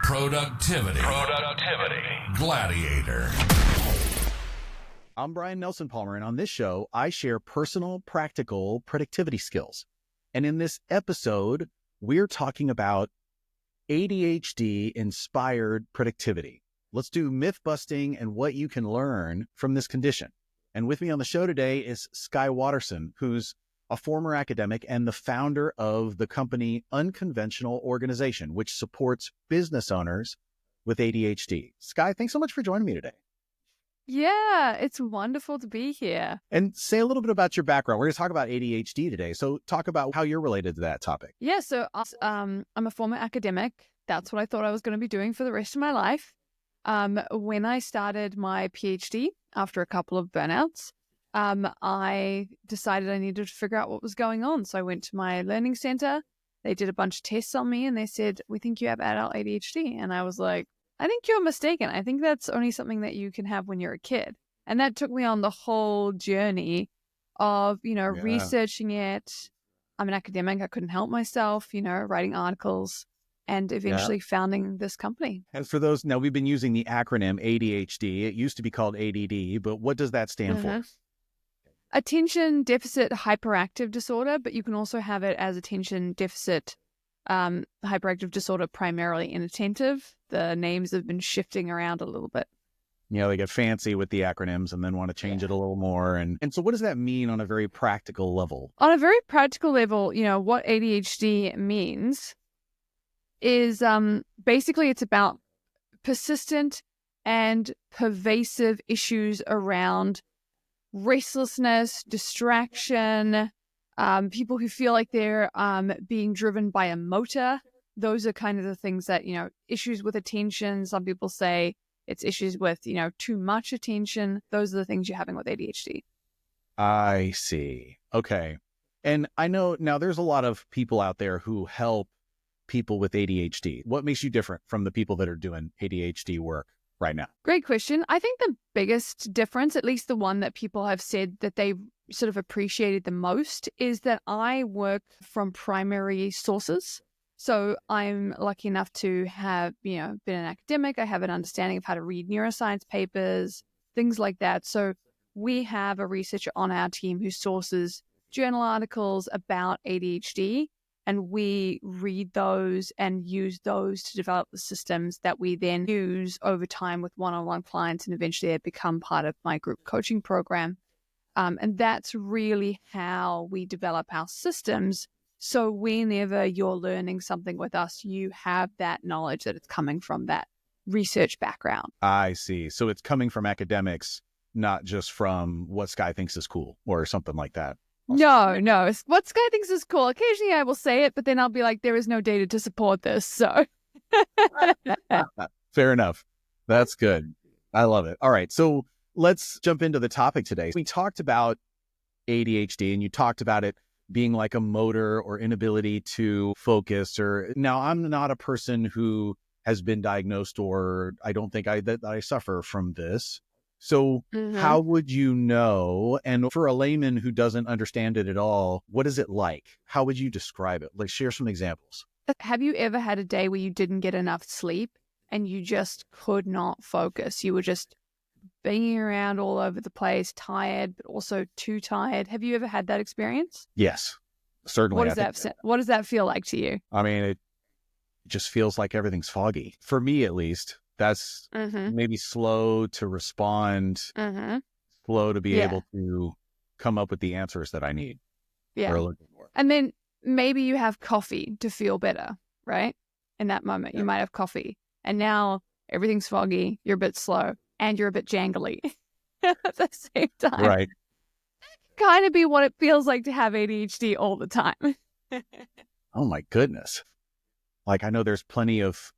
Productivity Gladiator. I'm Brian Nelson Palmer, and on this show, I share personal, practical productivity skills. And in this episode, we're talking about ADHD-inspired productivity. Let's do myth busting and what you can learn from this condition. And with me on the show today is Skye Waterson, who's a former academic and the founder of the company Unconventional Organisation, which supports business owners with ADHD. Skye, thanks so much for joining me today. Yeah, it's wonderful to be here. And say a little bit about your background. We're going to talk about ADHD today. So talk about how you're related to that topic. Yeah, so I'm a former academic. That's what I thought I was going to be doing for the rest of my life. When I started my PhD after a couple of burnouts, I decided I needed to figure out what was going on. So I went to my learning center. They did a bunch of tests on me and they said, "We think you have adult ADHD." And I was like, "I think you're mistaken. I think that's only something that you can have when you're a kid." And that took me on the whole journey of, researching it. I'm an academic. I couldn't help myself, writing articles and eventually founding this company. And for those, now we've been using the acronym ADHD. It used to be called ADD, but what does that stand for? Attention Deficit Hyperactive Disorder, but you can also have it as Attention Deficit Hyperactive Disorder, primarily inattentive. The names have been shifting around a little bit. Yeah, they get fancy with the acronyms and then want to change it a little more. And so what does that mean on a very practical level? On a very practical level, what ADHD means is basically it's about persistent and pervasive issues around restlessness, distraction, people who feel like they're being driven by a motor. Those are kind of the things that, issues with attention. Some people say it's issues with, too much attention. Those are the things you're having with ADHD. I see. Okay. And I know now there's a lot of people out there who help people with ADHD. What makes you different from the people that are doing ADHD work right now? Great question. I think the biggest difference, at least the one that people have said that they sort of appreciated the most, is that I work from primary sources. So I'm lucky enough to have, been an academic. I have an understanding of how to read neuroscience papers, things like that. So we have a researcher on our team who sources journal articles about ADHD, and we read those and use those to develop the systems that we then use over time with one-on-one clients, and eventually they become part of my group coaching program. And that's really how we develop our systems. So whenever you're learning something with us, you have that knowledge that it's coming from that research background. I see. So it's coming from academics, not just from what Skye thinks is cool or something like that. No. What Skye thinks is cool. Occasionally I will say it, but then I'll be like, there is no data to support this. So fair enough. That's good. I love it. All right. So let's jump into the topic today. We talked about ADHD and you talked about it being like a motor or inability to focus. Or now I'm not a person who has been diagnosed, or I don't think that I suffer from this. So how would you know? And for a layman who doesn't understand it at all, what is it like? How would you describe it? Like, share some examples. Have you ever had a day where you didn't get enough sleep and you just could not focus? You were just banging around all over the place, tired, but also too tired. Have you ever had that experience? Yes, certainly. What does that feel like to you? I mean, it just feels like everything's foggy. For me, at least. That's maybe slow to respond, slow to be able to come up with the answers that I need. Yeah. And then maybe you have coffee to feel better, right? In that moment, you might have coffee. And now everything's foggy, you're a bit slow, and you're a bit jangly at the same time. Right. That can kind of be what it feels like to have ADHD all the time. Oh, my goodness. Like, I know there's plenty of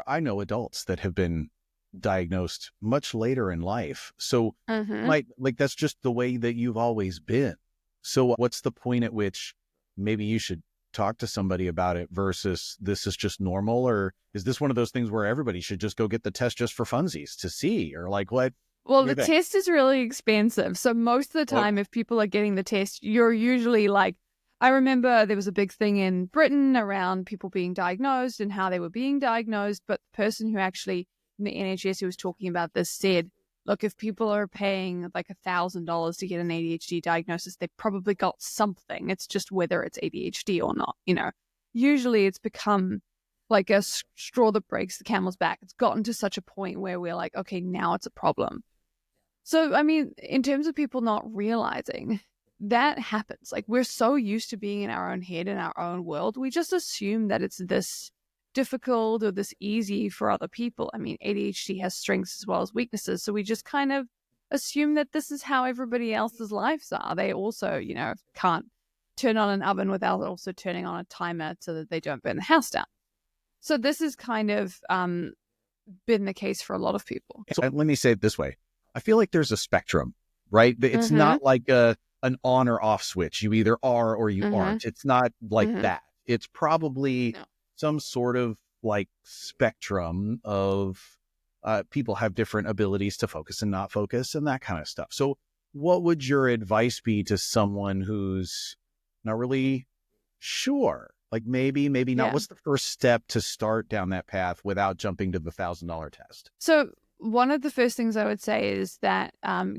I know adults that have been diagnosed much later in life. So like that's just the way that you've always been. So what's the point at which maybe you should talk to somebody about it versus this is just normal? Or is this one of those things where everybody should just go get the test just for funsies to see? Or like what? Well, the test is really expensive. So most of the time, if people are getting the test, you're usually like I remember there was a big thing in Britain around people being diagnosed and how they were being diagnosed. But the person who actually in the NHS who was talking about this said, look, if people are paying like $1,000 to get an ADHD diagnosis, they've probably got something. It's just whether it's ADHD or not. Usually it's become like a straw that breaks the camel's back. It's gotten to such a point where we're like, okay, now it's a problem. So, I mean, in terms of people not realizing that happens, like we're so used to being in our own head, in our own world, we just assume that it's this difficult or this easy for other people. I mean, ADHD has strengths as well as weaknesses. So we just kind of assume that this is how everybody else's lives are. They also, can't turn on an oven without also turning on a timer so that they don't burn the house down. So this has kind of been the case for a lot of people. So let me say it this way. I feel like there's a spectrum, right? It's not like an on or off switch. You either are or you aren't. It's not like that. It's probably some sort of like spectrum of people have different abilities to focus and not focus and that kind of stuff. So what would your advice be to someone who's not really sure? Like maybe not. What's the first step to start down that path without jumping to the $1,000 test? So one of the first things I would say is that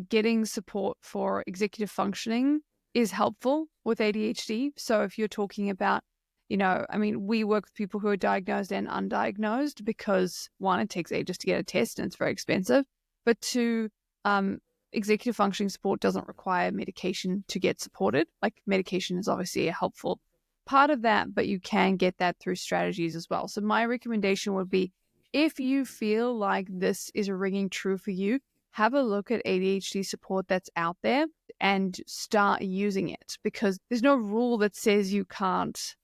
getting support for executive functioning is helpful with ADHD. So if you're talking about, we work with people who are diagnosed and undiagnosed because one, it takes ages to get a test and it's very expensive. But two, executive functioning support doesn't require medication to get supported. Like medication is obviously a helpful part of that, but you can get that through strategies as well. So my recommendation would be, if you feel like this is ringing true for you, have a look at ADHD support that's out there and start using it, because there's no rule that says you can't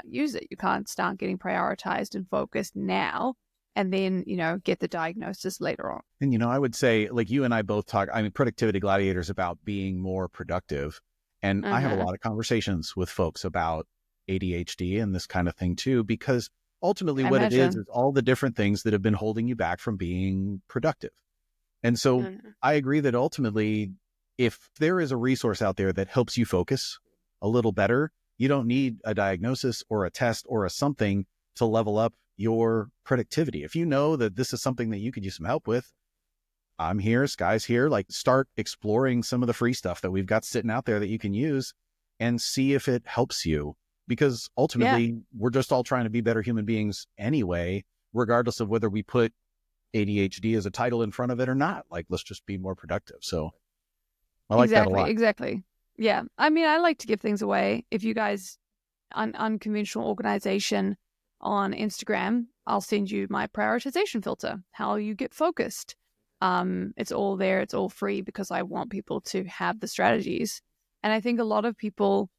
use it. You can't start getting prioritized and focused now and then, get the diagnosis later on. And, I would say, like you and I both talk, Productivity Gladiator is about being more productive. And I have a lot of conversations with folks about ADHD and this kind of thing too, because ultimately what it is all the different things that have been holding you back from being productive. And so I agree that ultimately, if there is a resource out there that helps you focus a little better, you don't need a diagnosis or a test or a something to level up your productivity. If you know that this is something that you could use some help with, I'm here, Skye's here, like start exploring some of the free stuff that we've got sitting out there that you can use and see if it helps you. Because ultimately, we're just all trying to be better human beings anyway, regardless of whether we put ADHD as a title in front of it or not. Like, let's just be more productive. So I like that a lot. Exactly. Yeah. I mean, I like to give things away. If you guys, Unconventional Organization on Instagram, I'll send you my prioritization filter, how you get focused. It's all there. It's all free because I want people to have the strategies. And I think a lot of people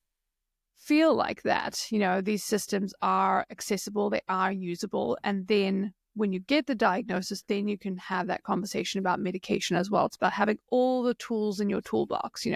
feel like that, these systems are accessible, they are usable. And then when you get the diagnosis, then you can have that conversation about medication as well. It's about having all the tools in your toolbox,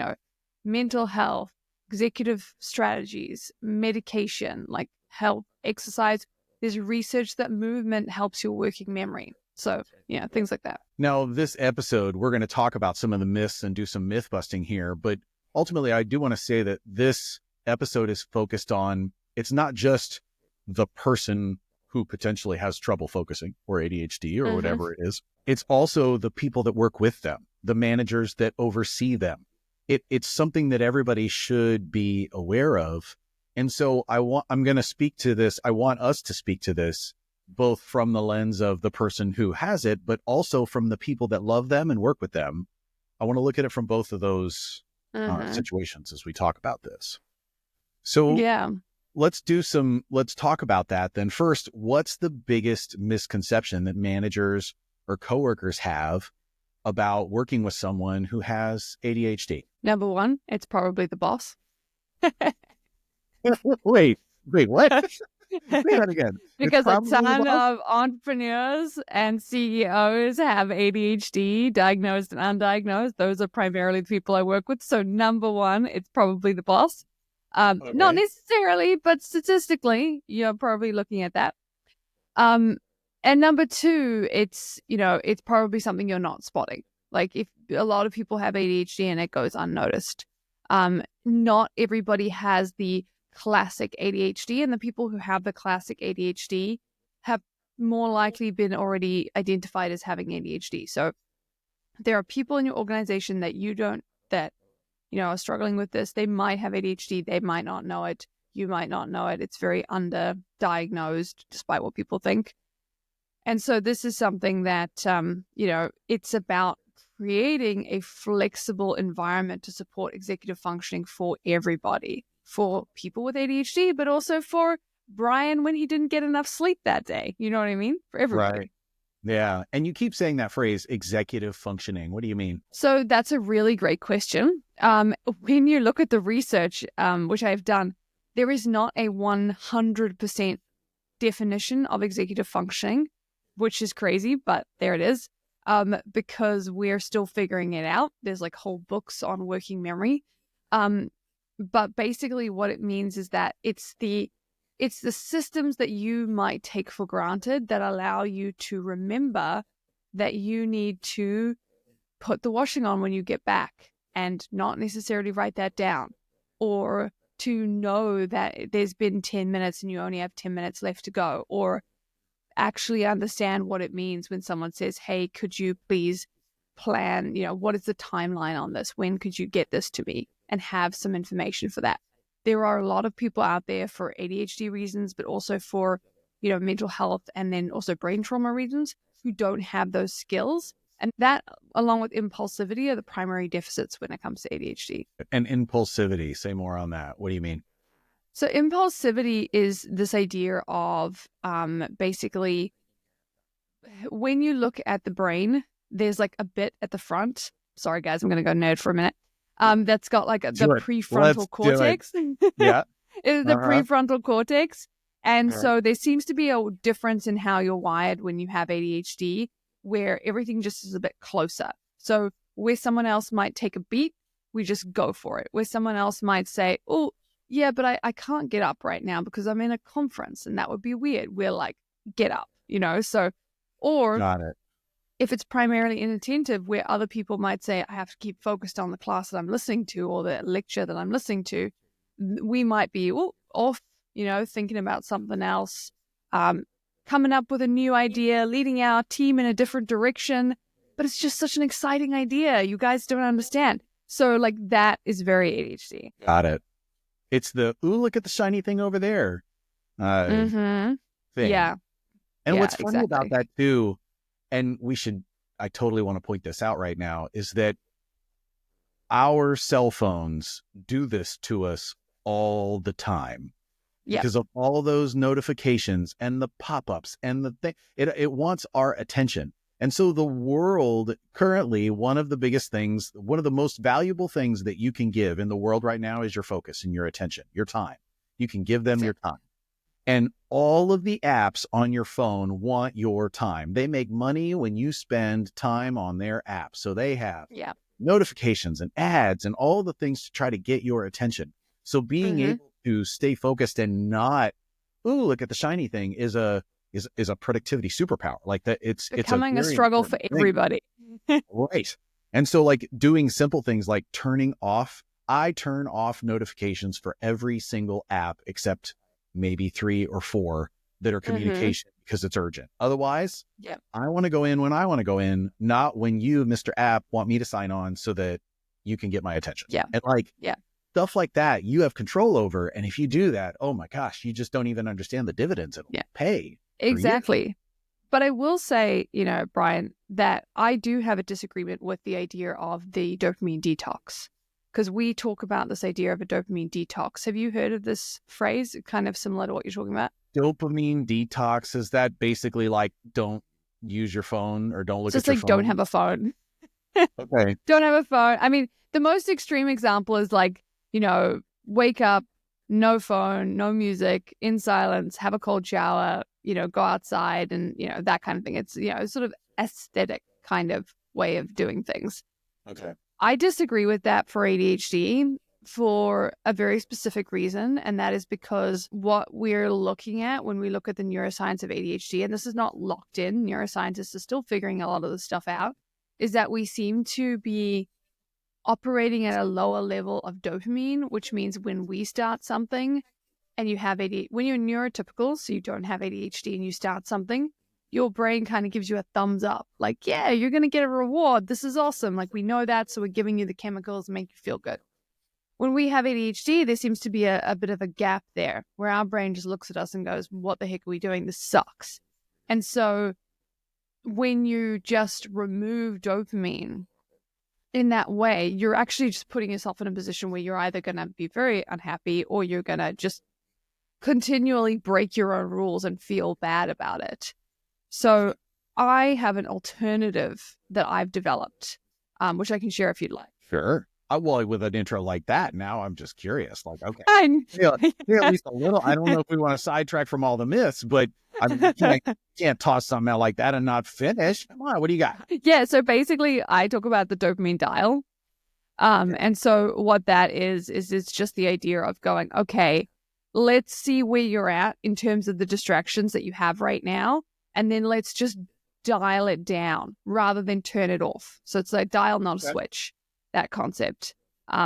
mental health, executive strategies, medication, like health, exercise. There's research that movement helps your working memory. So, things like that. Now, this episode, we're going to talk about some of the myths and do some myth busting here. But ultimately, I do want to say that this episode is focused on, it's not just the person who potentially has trouble focusing or ADHD or whatever it is. It's also the people that work with them, the managers that oversee them. It's something that everybody should be aware of. And so I'm going to speak to this. I want us to speak to this both from the lens of the person who has it, but also from the people that love them and work with them. I want to look at it from both of those situations as we talk about this. So let's talk about that then. First, what's the biggest misconception that managers or coworkers have about working with someone who has ADHD? Number one, it's probably the boss. Wait, what? Say that again. Because a ton of entrepreneurs and CEOs have ADHD, diagnosed and undiagnosed. Those are primarily the people I work with. So number one, it's probably the boss. Not necessarily, but statistically, you're probably looking at that. And number two, it's probably something you're not spotting. Like if a lot of people have ADHD and it goes unnoticed. Not everybody has the classic ADHD, and the people who have the classic ADHD have more likely been already identified as having ADHD. So there are people in your organization that are struggling with this. They might have ADHD. They might not know it. You might not know it. It's very underdiagnosed, despite what people think. And so this is something that, it's about creating a flexible environment to support executive functioning for everybody, for people with ADHD, but also for Brian when he didn't get enough sleep that day. You know what I mean? For everybody. Right. Yeah. And you keep saying that phrase, executive functioning. What do you mean? So that's a really great question. When you look at the research, which I've done, there is not a 100% definition of executive functioning, which is crazy, but there it is. Because we're still figuring it out. There's like whole books on working memory. But basically what it means is that it's the systems that you might take for granted that allow you to remember that you need to put the washing on when you get back and not necessarily write that down, or to know that there's been 10 minutes and you only have 10 minutes left to go, or actually understand what it means when someone says, hey, could you please plan, what is the timeline on this? When could you get this to me? And have some information for that. There are a lot of people out there for ADHD reasons, but also for, mental health and then also brain trauma reasons who don't have those skills. And that, along with impulsivity, are the primary deficits when it comes to ADHD. And impulsivity, say more on that. What do you mean? So impulsivity is this idea of basically when you look at the brain, there's like a bit at the front. Sorry, guys, I'm going to go nerd for a minute. That's got like the prefrontal cortex. Yeah. It's the prefrontal cortex. And so there seems to be a difference in how you're wired when you have ADHD, where everything just is a bit closer. So where someone else might take a beat, we just go for it. Where someone else might say, oh, yeah, but I can't get up right now because I'm in a conference and that would be weird. We're like, get up, or Got it. If it's primarily inattentive, where other people might say, I have to keep focused on the class that I'm listening to or the lecture that I'm listening to, we might be off, thinking about something else, coming up with a new idea, leading our team in a different direction. But it's just such an exciting idea. You guys don't understand. So like that is very ADHD. Got it. It's the, ooh, look at the shiny thing over there thing. Yeah. And what's funny about that too, and I totally want to point this out right now, is that our cell phones do this to us all the time. Because of all those notifications and the pop-ups and the thing, it wants our attention. And so the world currently, one of the most valuable things that you can give in the world right now is your focus and your attention, your time. You can give them your time. And all of the apps on your phone want your time. They make money when you spend time on their app. So they have notifications and ads and all the things to try to get your attention. So being able to stay focused and not, ooh, look at the shiny thing is a productivity superpower. Like that, it's becoming a struggle for everybody. Right. And so like doing simple things like I turn off notifications for every single app except maybe 3 or 4 that are communication because it's urgent. Otherwise, I want to go in when I want to go in, not when you, Mr. App, want me to sign on so that you can get my attention. And stuff like that you have control over. And if you do that, oh my gosh, you just don't even understand the dividends it'll pay. Exactly. But I will say, Brian, that I do have a disagreement with the idea of the dopamine detox, because we talk about this idea of a dopamine detox. Have you heard of this phrase? Kind of similar to what you're talking about. Dopamine detox, is that basically like don't use your phone or don't look at your phone? Just like don't have a phone. Okay. Don't have a phone. I mean, the most extreme example is like, wake up, no phone, no music, in silence, have a cold shower, go outside and, that kind of thing. It's, sort of aesthetic kind of way of doing things. Okay. I disagree with that for ADHD for a very specific reason. And that is because what we're looking at when we look at the neuroscience of ADHD, and this is not locked in, neuroscientists are still figuring a lot of this stuff out, is that we seem to be operating at a lower level of dopamine, which means when we start something, and you have ADHD, when you're neurotypical, so you don't have ADHD and you start something, your brain kind of gives you a thumbs up. Like, yeah, you're going to get a reward. This is awesome. Like, we know that. So we're giving you the chemicals to make you feel good. When we have ADHD, there seems to be a bit of a gap there where our brain just looks at us and goes, what the heck are we doing? This sucks. And so when you just remove dopamine in that way, you're actually just putting yourself in a position where you're either going to be very unhappy or you're going to just continually break your own rules and feel bad about it. So I have an alternative that I've developed, which I can share if you'd like. Sure. Well, with an intro like that, now I'm just curious. Like, okay, Yeah. at least a little. I don't know if we want to sidetrack from all the myths, but I mean, you can't toss something out like that and not finish. Come on, what do you got? Yeah, so basically I talk about the dopamine dial. And so what that is it's just the idea of going, okay, let's see where you're at in terms of the distractions that you have right now. And then let's just dial it down rather than turn it off. So it's like dial, not a switch, that concept.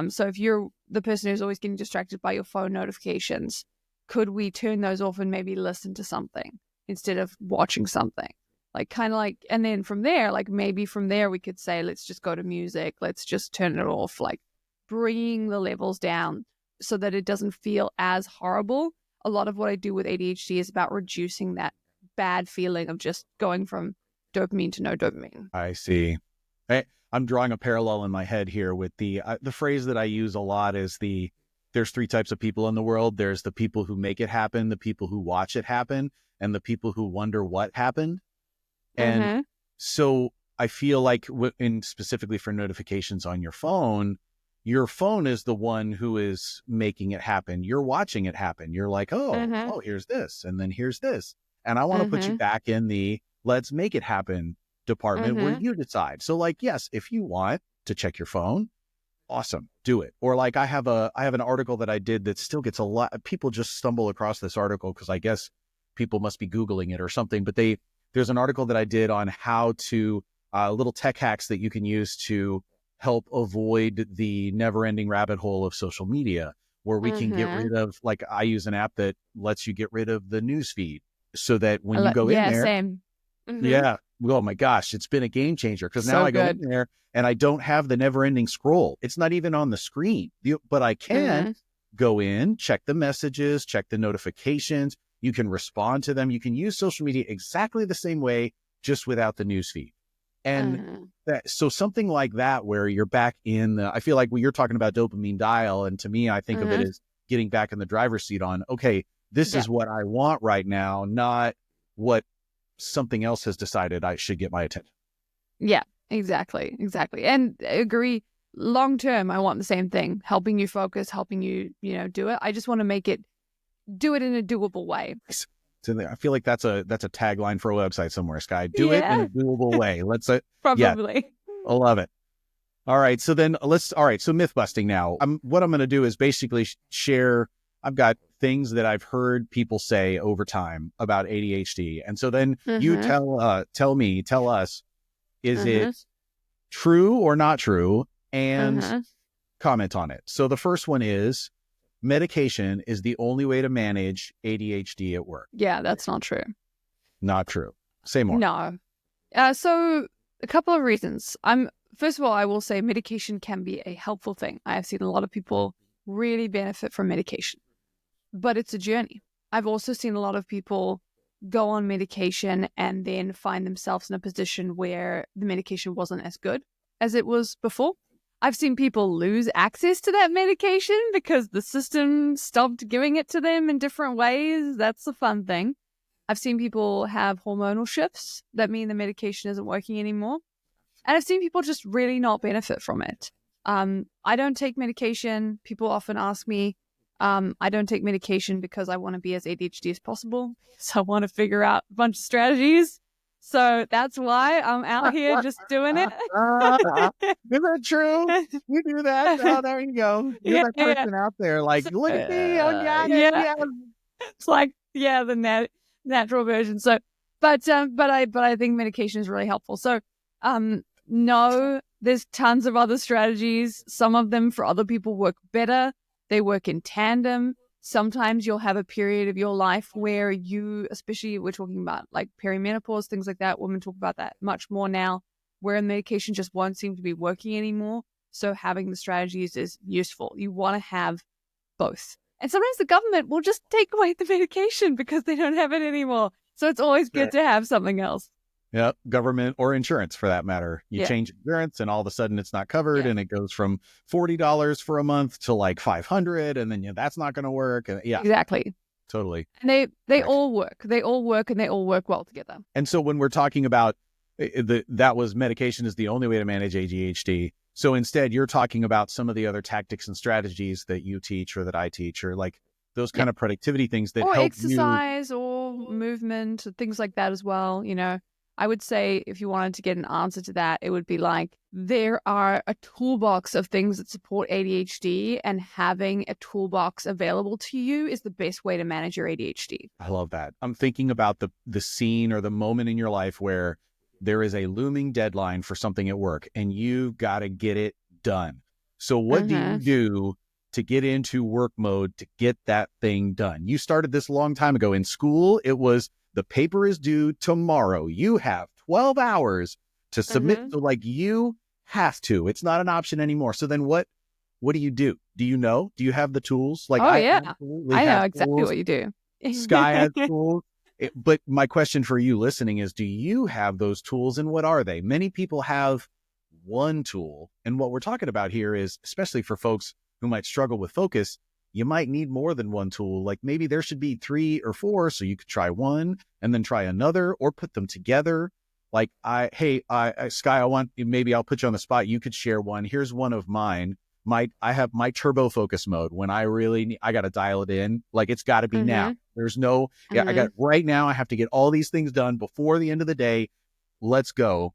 So if you're the person who's always getting distracted by your phone notifications, could we turn those off and maybe listen to something instead of watching something? Like kind of like, and then from there, like maybe from there we could say, let's just go to music. Let's just turn it off, like bringing the levels down so that it doesn't feel as horrible. A lot of what I do with ADHD is about reducing that bad feeling of just going from dopamine to no dopamine. I see. I'm drawing a parallel in my head here with the phrase that I use a lot is there's three types of people in the world. There's the people who make it happen, the people who watch it happen, and the people who wonder what happened. And so I feel like specifically for notifications on your phone is the one who is making it happen. You're watching it happen. You're like, oh, here's this. And then here's this. And I want to put you back in the let's make it happen department where you decide. So like, yes, if you want to check your phone, awesome, do it. Or like I have an article that I did that still gets a lot. People just stumble across this article because I guess people must be Googling it or something. But there's an article that I did on how to little tech hacks that you can use to help avoid the never-ending rabbit hole of social media, where we can get rid of, like I use an app that lets you get rid of the news feed so that when you go in there, same. Yeah. Oh my gosh, it's been a game changer because now I go in there and I don't have the never-ending scroll. It's not even on the screen, but I can go in, check the messages, check the notifications. You can respond to them. You can use social media exactly the same way, just without the newsfeed. And so something like that, where you're back in I feel like when you're talking about dopamine dial, and to me, I think of it as getting back in the driver's seat on, okay, this is what I want right now, not what something else has decided I should get my attention. Yeah, exactly. And I agree. Long term, I want the same thing, helping you focus, helping you, do it. I just want to do it in a doable way. So I feel like that's a tagline for a website somewhere, Skye. Do it in a doable way. Let's probably. I love it. All right. So then so myth busting now. What I'm going to do is basically share. I've got things that I've heard people say over time about ADHD. And so then you tell us, is it true or not true? And comment on it. So the first one is medication is the only way to manage ADHD at work. Yeah, that's not true. Not true. Say more. No. So a couple of reasons. First of all, I will say medication can be a helpful thing. I have seen a lot of people really benefit from medication, but it's a journey. I've also seen a lot of people go on medication and then find themselves in a position where the medication wasn't as good as it was before. I've seen people lose access to that medication because the system stopped giving it to them in different ways. That's a fun thing. I've seen people have hormonal shifts that mean the medication isn't working anymore. And I've seen people just really not benefit from it. I don't take medication. People often ask me, I don't take medication because I want to be as ADHD as possible. So I want to figure out a bunch of strategies. So that's why I'm out here just doing it. Is that true? You do that? Oh, there you go. You're that person out there like, look at me. I got it. Yeah. It's like, the natural version. So, but I think medication is really helpful. So, no, there's tons of other strategies. Some of them for other people work better. They work in tandem. Sometimes you'll have a period of your life where especially we're talking about like perimenopause, things like that. Women talk about that much more now, where medication just won't seem to be working anymore. So having the strategies is useful. You want to have both. And sometimes the government will just take away the medication because they don't have it anymore. So it's always good to have something else. Yeah, government or insurance for that matter. You change insurance and all of a sudden it's not covered and it goes from $40 for a month to like $500 and then that's not going to work. And exactly. Totally. And they all work. They all work and they all work well together. And so when we're talking about that was medication is the only way to manage ADHD. So instead you're talking about some of the other tactics and strategies that you teach or that I teach or like those kind of productivity things that help exercise or movement, things like that as well. I would say if you wanted to get an answer to that, it would be like there are a toolbox of things that support ADHD, and having a toolbox available to you is the best way to manage your ADHD. I love that. I'm thinking about the scene or the moment in your life where there is a looming deadline for something at work and you've got to get it done. So what do you do to get into work mode to get that thing done? You started this a long time ago. In school, it was the paper is due tomorrow. You have 12 hours to submit. So like you have to. It's not an option anymore. So then what do you do? Do you know? Do you have the tools? Like I know exactly what you do. Skye has tools. But my question for you listening is, do you have those tools and what are they? Many people have one tool. And what we're talking about here is, especially for folks who might struggle with focus, you might need more than one tool. Like maybe there should be 3 or 4. So you could try one and then try another or put them together. Like Skye, maybe I'll put you on the spot. You could share one. Here's one of mine. I have my turbo focus mode when I got to dial it in. Like it's got to be now. There's no, I got right now. I have to get all these things done before the end of the day. Let's go.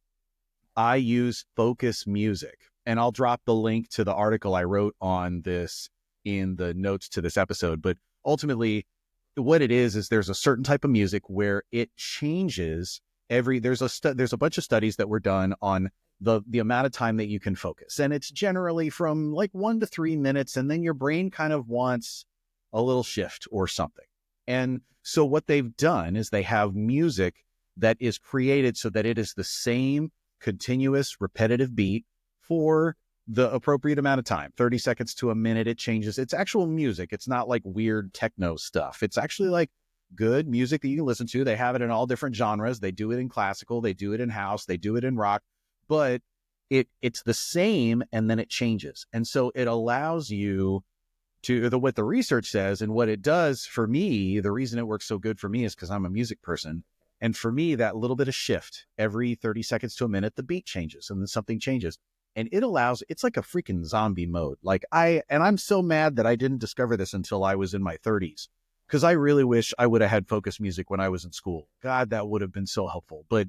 I use focus music, and I'll drop the link to the article I wrote on this in the notes to this episode. But ultimately what it is there's a certain type of music where it changes there's a bunch of studies that were done on the amount of time that you can focus. And it's generally from like 1 to 3 minutes. And then your brain kind of wants a little shift or something. And so what they've done is they have music that is created so that it is the same continuous repetitive beat for the appropriate amount of time, 30 seconds to a minute. It changes. It's actual music. It's not like weird techno stuff. It's actually like good music that you can listen to. They have it in all different genres. They do it in classical. They do it in house. They do it in rock, but it's the same and then it changes. And so it allows you to what the research says and what it does for me. The reason it works so good for me is because I'm a music person. And for me, that little bit of shift every 30 seconds to a minute, the beat changes and then something changes. And it's like a freaking zombie mode. Like I'm so mad that I didn't discover this until I was in my 30s, because I really wish I would have had focus music when I was in school. God, that would have been so helpful. But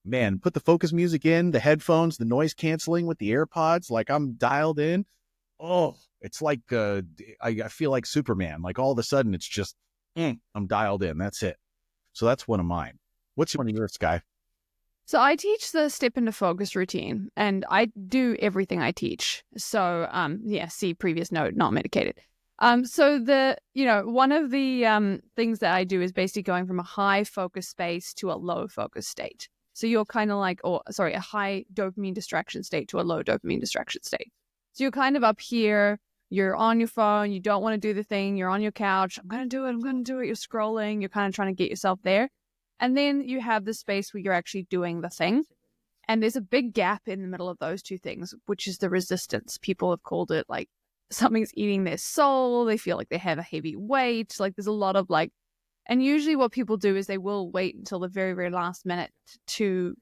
man, put the focus music in, the headphones, the noise canceling with the AirPods, like I'm dialed in. Oh, it's like I feel like Superman. Like all of a sudden it's just, I'm dialed in. That's it. So that's one of mine. What's one of yours, Skye? So I teach the step into focus routine, and I do everything I teach. So see previous note, not medicated. So one of the things that I do is basically going from a high focus space to a low focus state. So you're kind of like, a high dopamine distraction state to a low dopamine distraction state. So you're kind of up here, you're on your phone, you don't want to do the thing, you're on your couch, I'm going to do it, you're scrolling, you're kind of trying to get yourself there. And then you have the space where you're actually doing the thing. And there's a big gap in the middle of those two things, which is the resistance. People have called it like something's eating their soul. They feel like they have a heavy weight. Like there's a lot of and usually what people do is they will wait until the very, very last minute to,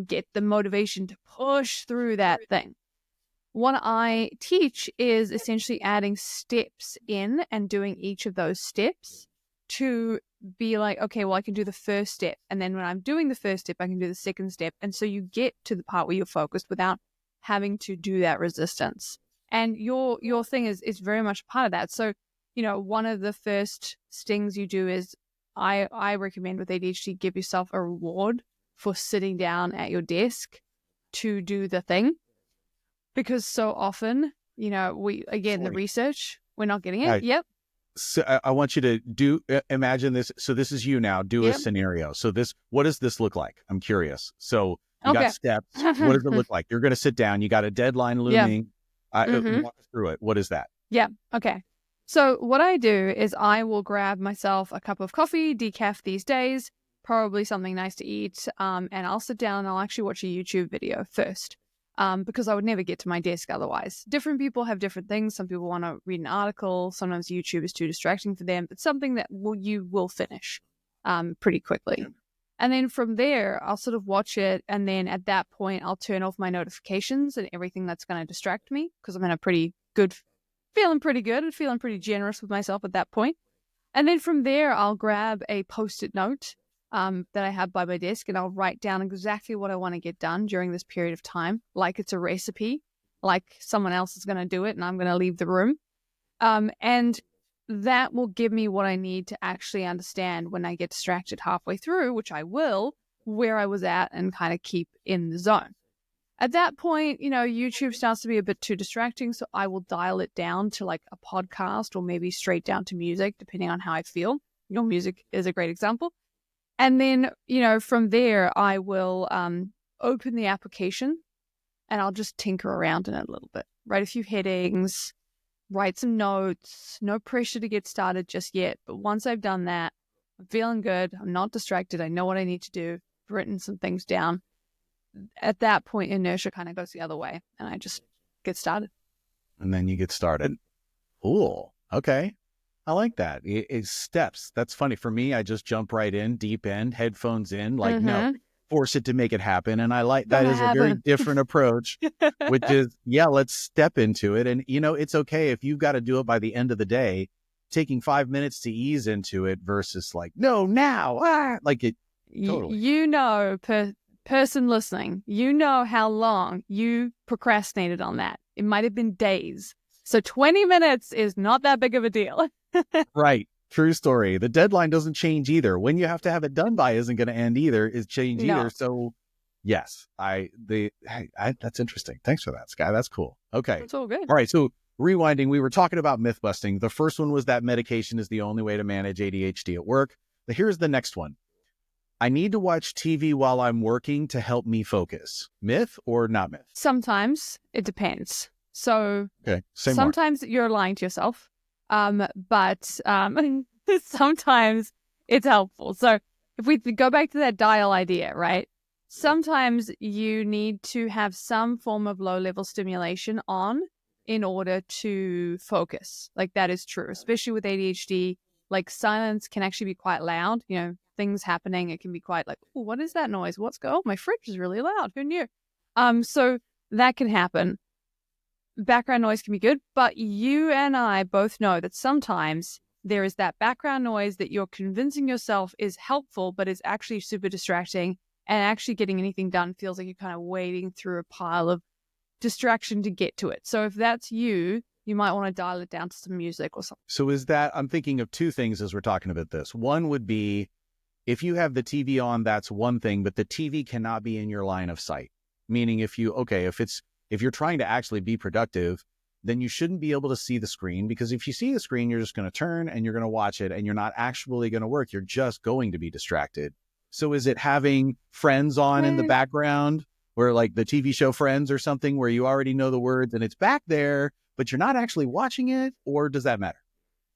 get the motivation to push through that thing. What I teach is essentially adding steps in and doing each of those steps to be like, okay, well, I can do the first step. And then when I'm doing the first step, I can do the second step. And so you get to the part where you're focused without having to do that resistance. And your thing is very much a part of that. So, one of the first things you do is I recommend with ADHD, give yourself a reward for sitting down at your desk to do the thing. Because so often, the research, we're not getting it. Right. Yep. So I want you to imagine this. So this is you now. Do a Yep. scenario. So what does this look like? I'm curious. So you got Okay. steps. What does it look like? You're going to sit down. You got a deadline Yeah. looming. Mm-hmm. Walk us through it. What is that? Yeah. Okay. So what I do is I will grab myself a cup of coffee, decaf these days, probably something nice to eat, and I'll sit down and I'll actually watch a YouTube video first, because I would never get to my desk otherwise. Different people have different things. Some people want to read an article. Sometimes YouTube is too distracting for them, but something that you will finish pretty quickly. Yeah. And then from there, I'll sort of watch it. And then at that point, I'll turn off my notifications and everything that's going to distract me because I'm in a feeling pretty good and feeling pretty generous with myself at that point. And then from there, I'll grab a Post-it note that I have by my desk, and I'll write down exactly what I want to get done during this period of time, like it's a recipe, like someone else is going to do it and I'm going to leave the room. And that will give me what I need to actually understand when I get distracted halfway through, which I will, where I was at and kind of keep in the zone. At that point, YouTube starts to be a bit too distracting, so I will dial it down to like a podcast or maybe straight down to music, depending on how I feel. Music is a great example. And then, from there, I will open the application and I'll just tinker around in it a little bit, write a few headings, write some notes. No pressure to get started just yet. But once I've done that, I'm feeling good. I'm not distracted. I know what I need to do. I've written some things down. At that point, inertia kind of goes the other way and I just get started. And then you get started. Cool. Okay. I like that. It's steps. That's funny. For me, I just jump right in, deep end, headphones in, like, no, force it to make it happen. And I like that is a very different approach, which is, let's step into it. And, it's okay if you've got to do it by the end of the day, taking 5 minutes to ease into it versus like, no, now, like it. Totally. Person listening, how long you procrastinated on that. It might have been days. So 20 minutes is not that big of a deal. Right. True story. The deadline doesn't change either. When you have to have it done by isn't going to end either, either. So yes, that's interesting. Thanks for that, Skye. That's cool. Okay. It's all good. All right. So rewinding, we were talking about myth busting. The first one was that medication is the only way to manage ADHD at work. But here's the next one. I need to watch TV while I'm working to help me focus. Myth or not myth? Sometimes it depends. So okay, sometimes you're lying to yourself, but sometimes it's helpful. So if we go back to that dial idea, right? Sometimes you need to have some form of low-level stimulation on in order to focus. Like that is true, especially with ADHD. Like silence can actually be quite loud, things happening. It can be quite like, oh, what is that noise? Oh, my fridge is really loud. Who knew? So that can happen. Background noise can be good, but you and I both know that sometimes there is that background noise that you're convincing yourself is helpful, but is actually super distracting, and actually getting anything done feels like you're kind of wading through a pile of distraction to get to it. So if that's you might want to dial it down to some music or something. So I'm thinking of two things as we're talking about this. One would be, if you have the TV on, that's one thing, but the TV cannot be in your line of sight. Meaning if you're trying to actually be productive, then you shouldn't be able to see the screen, because if you see the screen, you're just going to turn and you're going to watch it and you're not actually going to work. You're just going to be distracted. So is it having Friends on in the background, or like the TV show Friends or something, where you already know the words and it's back there, but you're not actually watching it? Or does that matter?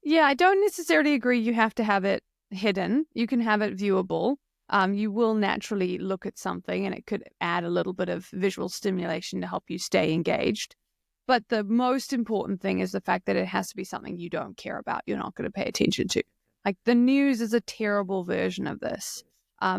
Yeah, I don't necessarily agree you have to have it hidden. You can have it viewable. You will naturally look at something and it could add a little bit of visual stimulation to help you stay engaged. But the most important thing is the fact that it has to be something you don't care about, you're not going to pay attention to. Like the news is a terrible version of this.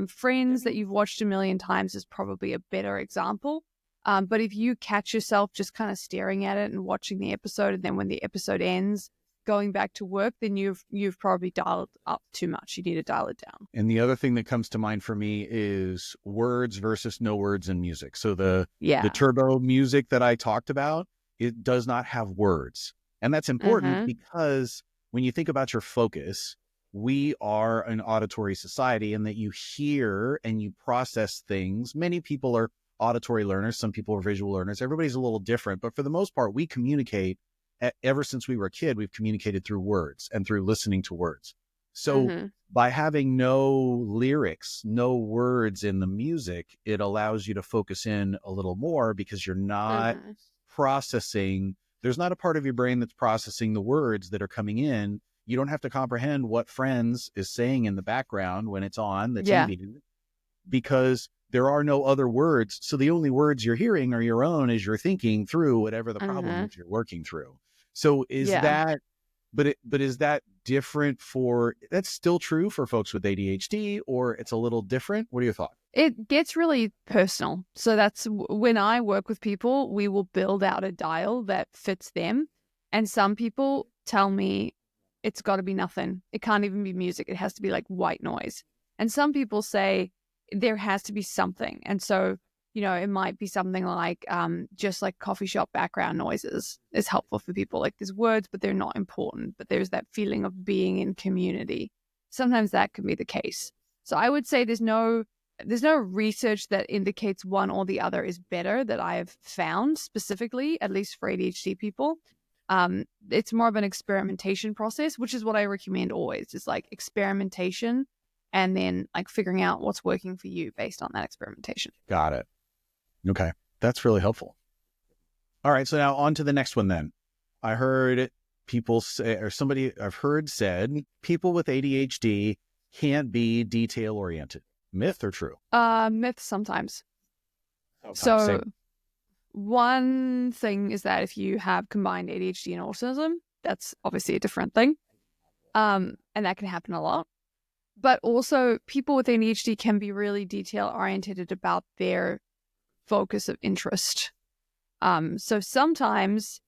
Friends that you've watched a million times is probably a better example. But if you catch yourself just kind of staring at it and watching the episode, and then when the episode ends, going back to work, then you've probably dialed up too much. You need to dial it down. And the other thing that comes to mind for me is words versus no words in music. So the turbo music that I talked about, it does not have words. And that's important because when you think about your focus, we are an auditory society, and that you hear and you process things. Many people are auditory learners. Some people are visual learners. Everybody's a little different, but for the most part, we communicate ever since we were a kid, we've communicated through words and through listening to words. So Mm-hmm. by having no lyrics, no words in the music, it allows you to focus in a little more because you're not Mm-hmm. processing. There's not a part of your brain that's processing the words that are coming in. You don't have to comprehend what Friends is saying in the background when it's on the Yeah. TV because there are no other words. So the only words you're hearing are your own as you're thinking through whatever the problem Mm-hmm. is you're working through. So is Yeah. that, but is that different that's still true for folks with ADHD, or it's a little different? What are your thoughts? It gets really personal. So that's when I work with people, we will build out a dial that fits them. And some people tell me it's got to be nothing. It can't even be music. It has to be like white noise. And some people say there has to be something. And so, it might be something like just like coffee shop background noises is helpful for people. Like there's words, but they're not important. But there's that feeling of being in community. Sometimes that can be the case. So I would say there's no research that indicates one or the other is better that I have found specifically, at least for ADHD people. It's more of an experimentation process, which is what I recommend always. It's like experimentation and then like figuring out what's working for you based on that experimentation. Got it. Okay. That's really helpful. All right. So now on to the next one then. I heard people say, or somebody I've heard said, people with ADHD can't be detail oriented. Myth or true? Myth sometimes. Okay, So same. one thing is that if you have combined ADHD and autism, that's obviously a different thing. And that can happen a lot. But also people with ADHD can be really detail oriented about their focus of interest. So sometimes,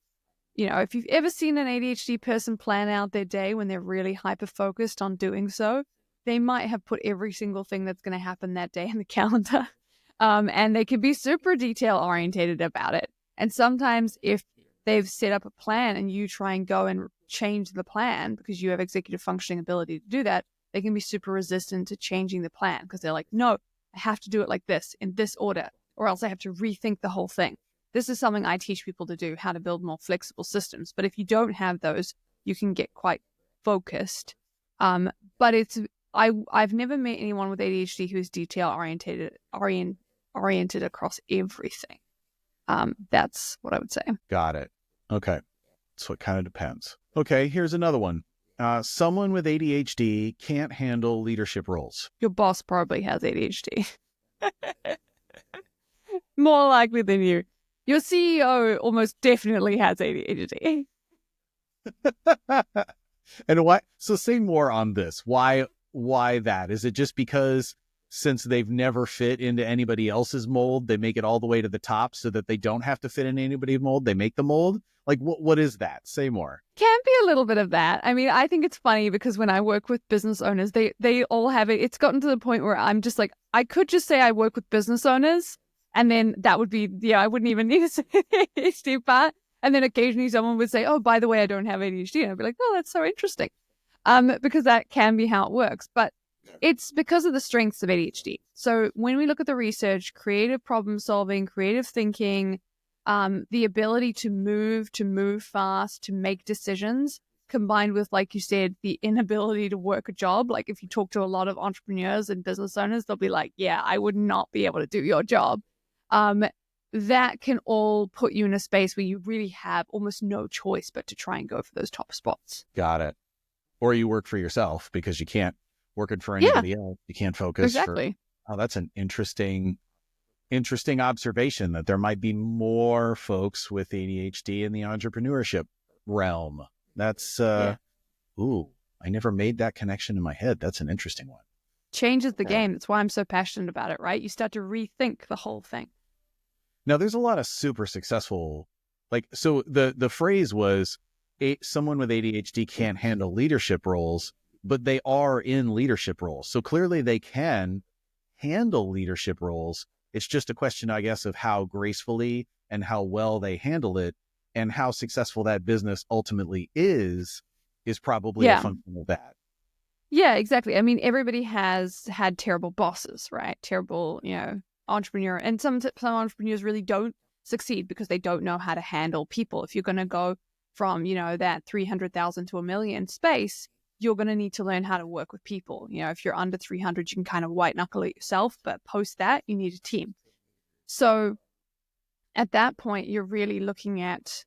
if you've ever seen an ADHD person plan out their day when they're really hyper focused on doing so, they might have put every single thing that's going to happen that day in the calendar. And they can be super detail orientated about it. And sometimes if they've set up a plan and you try and go and change the plan because you have executive functioning ability to do that, they can be super resistant to changing the plan because they're like, no, I have to do it like this in this order, or else I have to rethink the whole thing. This is something I teach people to do, how to build more flexible systems. But if you don't have those, you can get quite focused. But I've never met anyone with ADHD who is detail oriented across everything. That's what I would say. Got it. Okay. So it kind of depends. Okay. Here's another one. Someone with ADHD can't handle leadership roles. Your boss probably has ADHD. More likely than you. Your CEO almost definitely has ADHD. And why? So say more on this. Why that? Is it just because since they've never fit into anybody else's mold, they make it all the way to the top so that they don't have to fit in anybody's mold? They make the mold? Like, what is that? Say more. Can be a little bit of that. I mean, I think it's funny because when I work with business owners, they all have it. It's gotten to the point where I'm just like, I could just say I work with business owners, and then that would be, I wouldn't even need to say the ADHD part. And then occasionally someone would say, oh, by the way, I don't have ADHD. And I'd be like, oh, that's so interesting. Because that can be how it works. But it's because of the strengths of ADHD. So when we look at the research, creative problem solving, creative thinking, the ability to move fast, to make decisions, combined with, like you said, the inability to work a job. Like if you talk to a lot of entrepreneurs and business owners, they'll be like, yeah, I would not be able to do your job. That can all put you in a space where you really have almost no choice but to try and go for those top spots. Got it. Or you work for yourself because you can't work it for anybody else. You can't focus. Exactly. That's an interesting observation that there might be more folks with ADHD in the entrepreneurship realm. That's, I never made that connection in my head. That's an interesting one. Changes the game. That's why I'm so passionate about it, right? You start to rethink the whole thing. Now, there's a lot of super successful, so the phrase was someone with ADHD can't handle leadership roles, but they are in leadership roles. So clearly they can handle leadership roles. It's just a question, I guess, of how gracefully and how well they handle it, and how successful that business ultimately is probably a function of that. Yeah, exactly. I mean, everybody has had terrible bosses, right? Terrible, entrepreneur. And some entrepreneurs really don't succeed because they don't know how to handle people. If you're going to go from, that 300,000 to a million space, you're going to need to learn how to work with people. If you're under 300, you can kind of white knuckle it yourself, but post that, you need a team. So at that point, you're really looking at,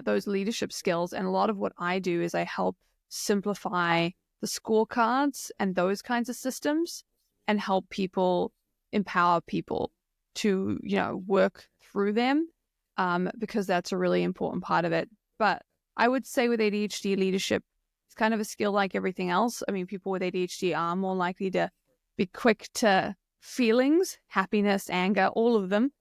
those leadership skills. And a lot of what I do is I help simplify the scorecards and those kinds of systems and help people, empower people to, work through them, because that's a really important part of it. But I would say with ADHD, leadership, it's kind of a skill like everything else. I mean, people with ADHD are more likely to be quick to feelings, happiness, anger, all of them.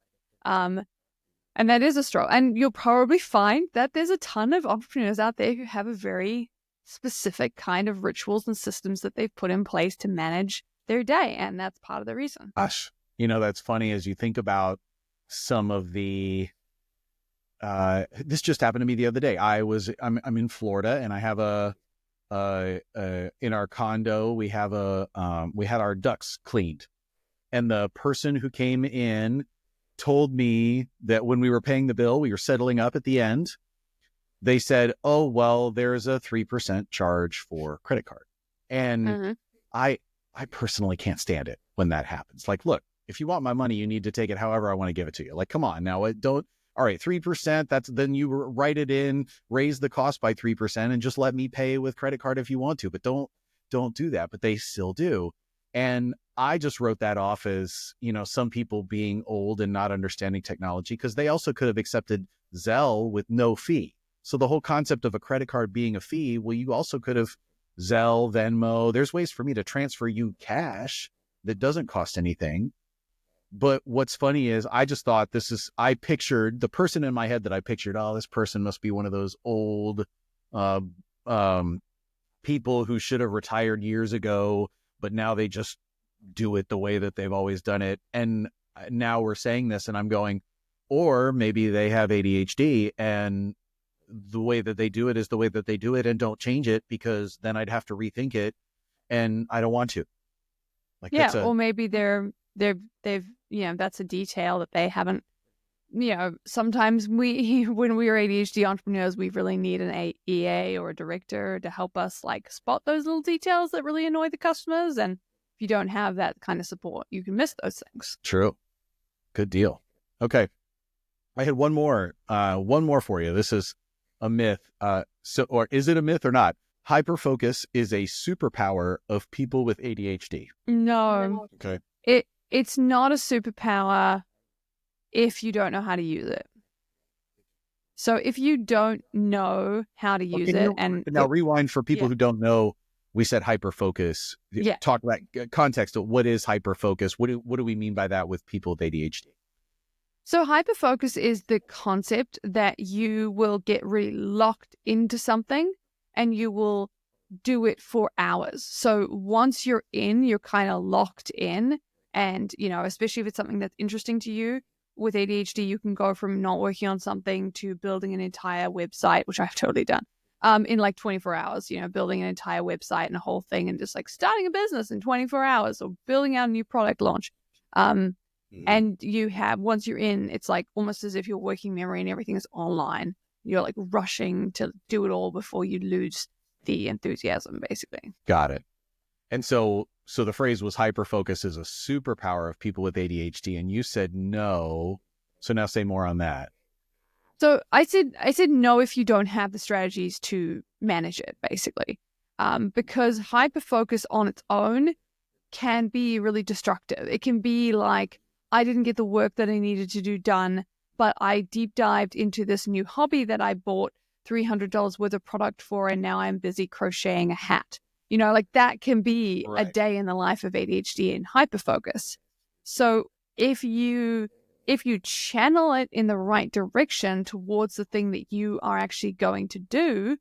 And that is a struggle. And you'll probably find that there's a ton of entrepreneurs out there who have a very specific kind of rituals and systems that they've put in place to manage their day. And that's part of the reason. Gosh, that's funny as you think about some of the, this just happened to me the other day. I'm in Florida, and I have in our condo, we had our ducts cleaned, and the person who came in told me that when we were paying the bill, we were settling up at the end. They said, "Oh, well, there's a 3% charge for credit card." And I personally can't stand it when that happens. Like, look, if you want my money, you need to take it however I want to give it to you. Like, come on now, don't. All right, 3%, then you write it in, raise the cost by 3%, and just let me pay with credit card if you want to, but don't do that. But they still do. And I just wrote that off as, some people being old and not understanding technology, because they also could have accepted Zelle with no fee. So the whole concept of a credit card being a fee, well, you also could have Zelle, Venmo. There's ways for me to transfer you cash that doesn't cost anything. But what's funny is I just thought I pictured the person in my head that I pictured, oh, this person must be one of those old people who should have retired years ago, but now they just do it the way that they've always done it. And now we're saying this and I'm going, or maybe they have ADHD and the way that they do it is the way that they do it and don't change it, because then I'd have to rethink it and I don't want to. Or maybe they've that's a detail that they haven't, sometimes when we are ADHD entrepreneurs, we really need an EA or a director to help us spot those little details that really annoy the customers. And if you don't have that kind of support, you can miss those things. True. Good deal. Okay. I had one more for you. This is a myth. Or is it a myth or not? Hyperfocus is a superpower of people with ADHD. No. Okay. It's not a superpower if you don't know how to use it. So if you don't know how to use it, and now rewind for people who don't know, we said hyperfocus. Yeah. Talk about context of what is hyperfocus. What do we mean by that with people with ADHD? So hyperfocus is the concept that you will get really locked into something and you will do it for hours. So once you're in, you're kind of locked in. And, especially if it's something that's interesting to you, with ADHD, you can go from not working on something to building an entire website, which I've totally done, in 24 hours, building an entire website and a whole thing, and just starting a business in 24 hours or building out a new product launch. And once you're in, it's almost as if you're working memory and everything is online. You're rushing to do it all before you lose the enthusiasm, basically. Got it. And so the phrase was hyperfocus is a superpower of people with ADHD, and you said no. So now say more on that. So I said no if you don't have the strategies to manage it, basically, because hyperfocus on its own can be really destructive. It can be I didn't get the work that I needed to do done, but I deep dived into this new hobby that I bought $300 worth of product for, and now I'm busy crocheting a hat. That can be a day in the life of ADHD and hyperfocus. So if you channel it in the right direction towards the thing that you are actually going to do,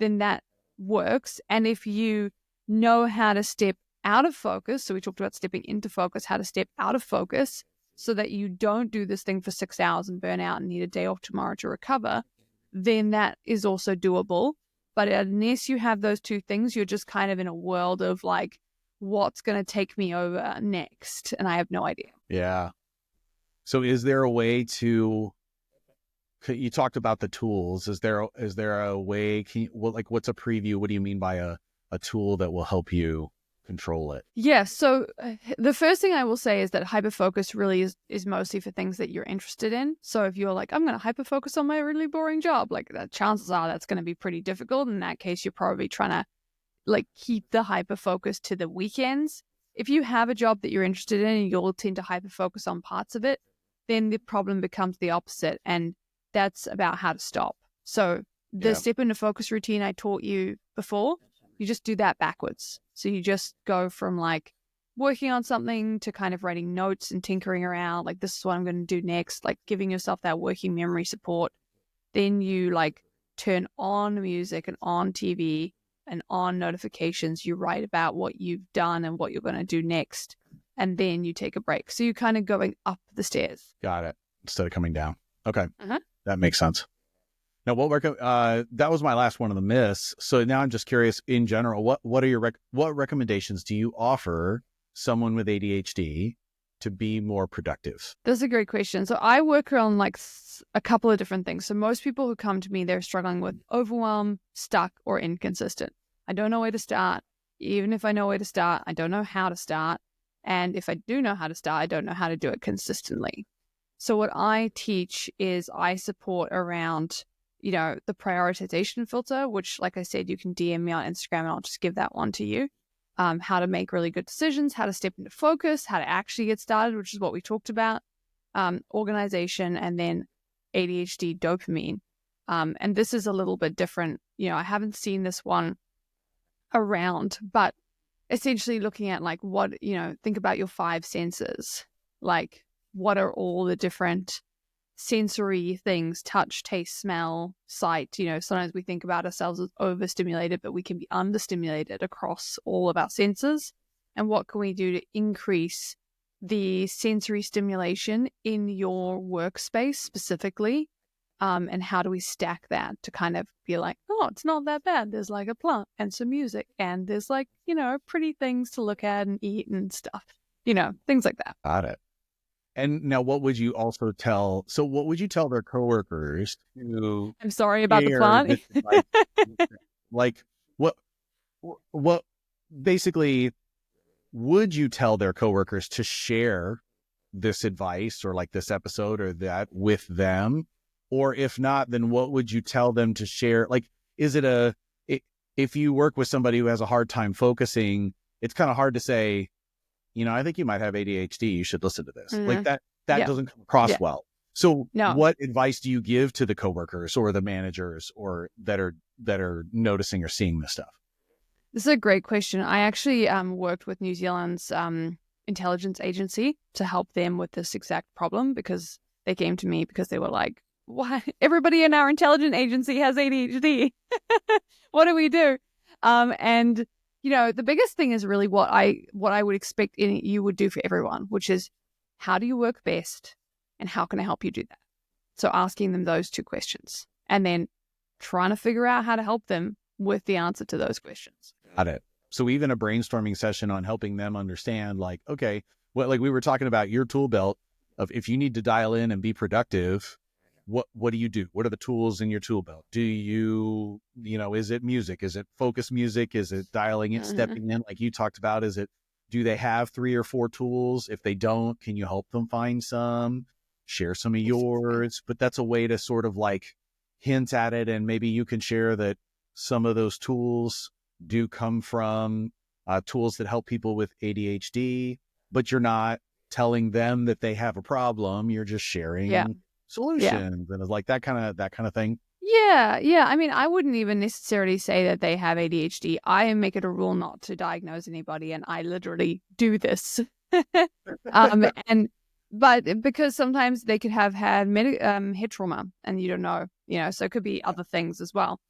then that works. And if you know how to step out of focus, so we talked about stepping into focus, how to step out of focus so that you don't do this thing for 6 hours and burn out and need a day off tomorrow to recover, then that is also doable. But unless you have those two things, you're just kind of in a world of what's going to take me over next? And I have no idea. Yeah. So is there a way to, you talked about the tools. Is there a way? What's a preview? What do you mean by a tool that will help you control it? Yeah. So the first thing I will say is that hyperfocus really is mostly for things that you're interested in. So if you're like, I'm going to hyperfocus on my really boring job, like that, chances are that's going to be pretty difficult. In that case, you're probably trying to like keep the hyperfocus to the weekends. If you have a job that you're interested in and you'll tend to hyperfocus on parts of it, then the problem becomes the opposite. And that's about how to stop. So the step into focus routine I taught you before, you just do that backwards. So you just go from like working on something to kind of writing notes and tinkering around, like this is what I'm going to do next, like giving yourself that working memory support. Then you like turn on music and on TV and on notifications. You write about what you've done and what you're going to do next. And then you take a break. So you're kind of going up the stairs. Got it. Instead of coming down. Okay. Uh-huh. That makes sense. Now, that was my last one of the myths. So now I'm just curious, in general, what are your what recommendations do you offer someone with ADHD to be more productive? That's a great question. So I work on like a couple of different things. So most people who come to me, they're struggling with overwhelm, stuck, or inconsistent. I don't know where to start. Even if I know where to start, I don't know how to start. And if I do know how to start, I don't know how to do it consistently. So what I teach is I support around, the prioritization filter, which, like I said, you can DM me on Instagram and I'll just give that one to you. How to make really good decisions, how to step into focus, how to actually get started, which is what we talked about, organization, and then ADHD dopamine. And this is a little bit different. I haven't seen this one around, but essentially looking at like what, think about your 5 senses. Like what are all the different sensory things, touch, taste, smell, sight. Sometimes we think about ourselves as overstimulated, but we can be understimulated across all of our senses. And what can we do to increase the sensory stimulation in your workspace specifically? And how do we stack that to kind of be like, oh, it's not that bad. There's like a plant and some music and there's like, pretty things to look at and eat and stuff, things like that. Got it. And now what would you also tell? So what would you tell their coworkers to? I'm sorry about the plant. Like what basically would you tell their coworkers to share this advice or like this episode or that with them? Or if not, then what would you tell them to share? Like, is it if you work with somebody who has a hard time focusing, it's kind of hard to say, I think you might have ADHD. You should listen to this. Mm-hmm. Like that doesn't come across well. So what advice do you give to the coworkers or the managers or that are noticing or seeing this stuff? This is a great question. I actually worked with New Zealand's intelligence agency to help them with this exact problem because they came to me because they were like, why everybody in our intelligence agency has ADHD. What do we do? And the biggest thing is really what I would expect you would do for everyone, which is how do you work best and how can I help you do that? So asking them those 2 questions and then trying to figure out how to help them with the answer to those questions. Got it. So even a brainstorming session on helping them understand like, okay, like we were talking about your tool belt of if you need to dial in and be productive, what do you do? What are the tools in your tool belt? Do you, is it music? Is it focus music? Is it dialing in, stepping in like you talked about? Do they have 3 or 4 tools? If they don't, can you help them find some? Share some of yours, but that's a way to sort of like hint at it. And maybe you can share that some of those tools do come from tools that help people with ADHD, but you're not telling them that they have a problem. You're just sharing solutions and it's like that kind of thing. Yeah. I mean, I wouldn't even necessarily say that they have ADHD. I make it a rule not to diagnose anybody, and I literally do this. But because sometimes they could have had head trauma, and you don't know, so it could be other things as well.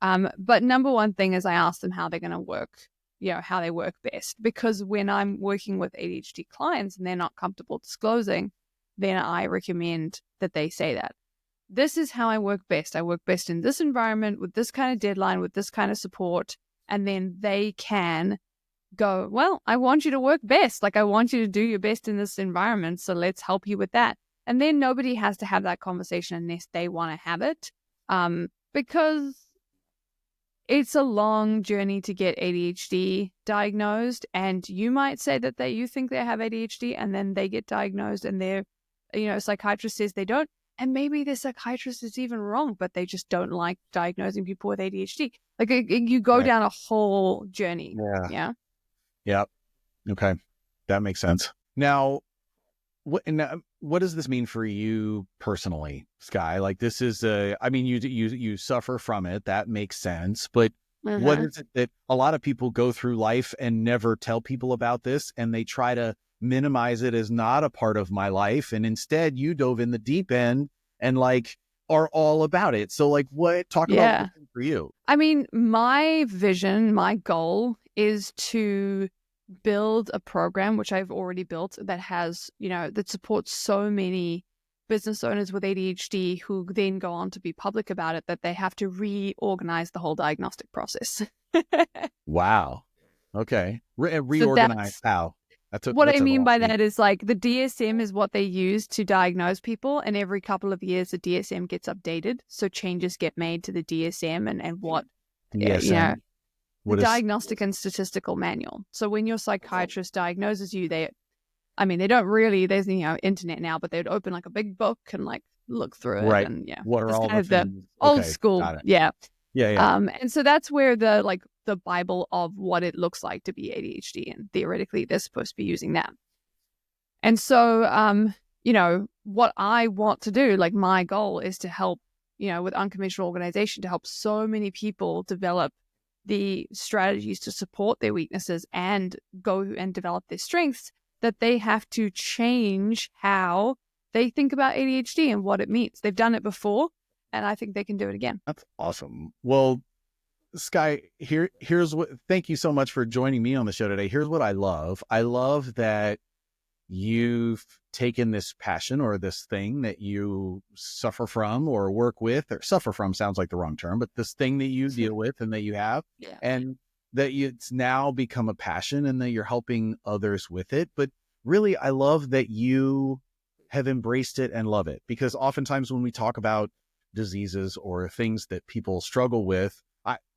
But number one thing is I ask them how they're going to work, how they work best. Because when I'm working with ADHD clients and they're not comfortable disclosing, then I recommend that they say that. This is how I work best. I work best in this environment with this kind of deadline, with this kind of support. And then they can go, well, I want you to work best. Like I want you to do your best in this environment. So let's help you with that. And then nobody has to have that conversation unless they want to have it, because it's a long journey to get ADHD diagnosed. And you might say that you think they have ADHD, and then they get diagnosed and they're, a psychiatrist says they don't. And maybe the psychiatrist is even wrong, but they just don't like diagnosing people with ADHD. Like you go down a whole journey. Yeah. Yeah. Okay. That makes sense. Now, what does this mean for you personally, Skye? Like, this is you suffer from it. That makes sense. But what is it that a lot of people go through life and never tell people about this, and they try to minimize it as not a part of my life, and instead you dove in the deep end and are all about it. So talk about what's for you. I mean, my vision, my goal is to build a program, which I've already built, that has, that supports so many business owners with ADHD who then go on to be public about it, that they have to reorganize the whole diagnostic process. Wow. Okay. Reorganize how? What I mean by that is the DSM is what they use to diagnose people, and every couple of years the DSM gets updated, so changes get made to the DSM and what DSM. The Diagnostic and Statistical Manual. So when your psychiatrist diagnoses you, they don't really, there's internet now, but they'd open a big book and look through it. Right. And what are all the things? Old school. Yeah. Yeah. And so that's where the Bible of what it looks like to be ADHD, and theoretically they're supposed to be using that. And so, what I want to do, my goal is to help, with Unconventional Organization, to help so many people develop the strategies to support their weaknesses and go and develop their strengths, that they have to change how they think about ADHD and what it means. They've done it before, and I think they can do it again. That's awesome. Well, Skye, here's what, thank you so much for joining me on the show today. Here's what I love. I love that you've taken this passion or this thing that you suffer from or work with, or suffer from sounds like the wrong term, but this thing that you deal with and that you have, and that it's now become a passion and that you're helping others with it. But really, I love that you have embraced it and love it, because oftentimes when we talk about diseases or things that people struggle with,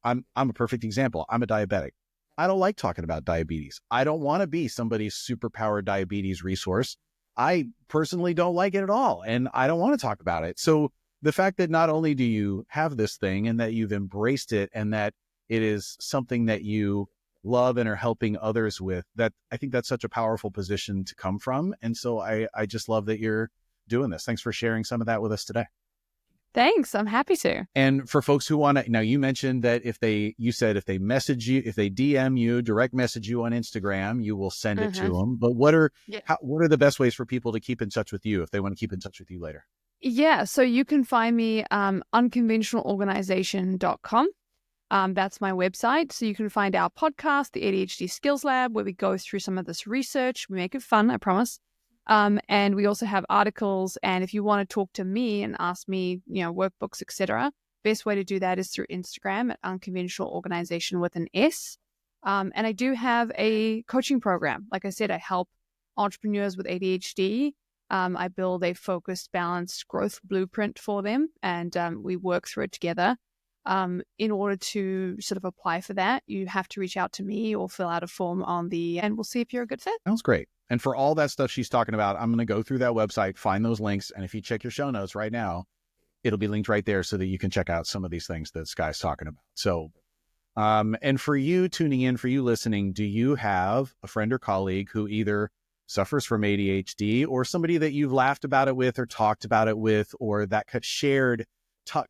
I'm a perfect example. I'm a diabetic. I don't like talking about diabetes. I don't want to be somebody's superpower diabetes resource. I personally don't like it at all, and I don't want to talk about it. So the fact that not only do you have this thing and that you've embraced it and that it is something that you love and are helping others with, that I think that's such a powerful position to come from. And so I just love that you're doing this. Thanks for sharing some of that with us today. Thanks. I'm happy to. And for folks who want to, now you mentioned that if they message you, if they DM you, direct message you on Instagram, you will send it to them. But what are the best ways for people to keep in touch with you if they want to keep in touch with you later? Yeah. So you can find me, unconventionalorganisation.com. That's my website. So you can find our podcast, the ADHD Skills Lab, where we go through some of this research. We make it fun, I promise. And we also have articles. And if you want to talk to me and ask me, workbooks, etc., best way to do that is through Instagram at Unconventional Organization with an S. And I do have a coaching program. Like I said, I help entrepreneurs with ADHD. I build a focused, balanced growth blueprint for them, and we work through it together. In order to sort of apply for that, you have to reach out to me or fill out a form and we'll see if you're a good fit. Sounds great. And for all that stuff she's talking about, I'm going to go through that website, find those links. And if you check your show notes right now, it'll be linked right there so that you can check out some of these things that Skye's talking about. So, and for you tuning in, for you listening, do you have a friend or colleague who either suffers from ADHD, or somebody that you've laughed about it with or talked about it with, or that shared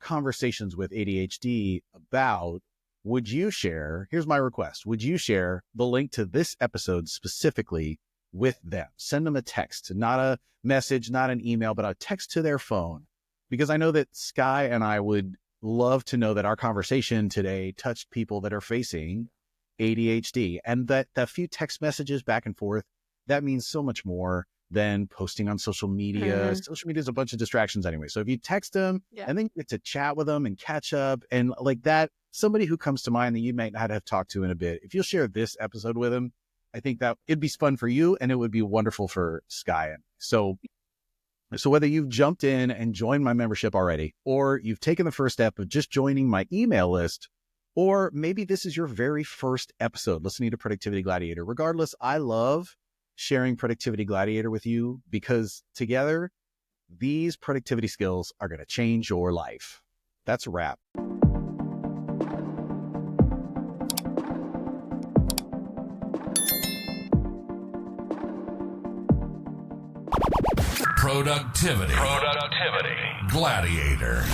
conversations with ADHD about? Would you share, here's my request, would you share the link to this episode specifically with them? Send them a text, not a message, not an email, but a text to their phone. Because I know that Skye and I would love to know that our conversation today touched people that are facing ADHD, and that the few text messages back and forth, that means so much more than posting on social media. Social media is a bunch of distractions anyway. So if you text them and then you get to chat with them and catch up and like that, somebody who comes to mind that you might not have talked to in a bit, if you'll share this episode with them, I think that it'd be fun for you and it would be wonderful for Skye. So So whether you've jumped in and joined my membership already, or you've taken the first step of just joining my email list, or maybe this is your very first episode listening to Productivity Gladiator, regardless, I love sharing Productivity Gladiator with you because together, these productivity skills are going to change your life. That's a wrap. Productivity Gladiator.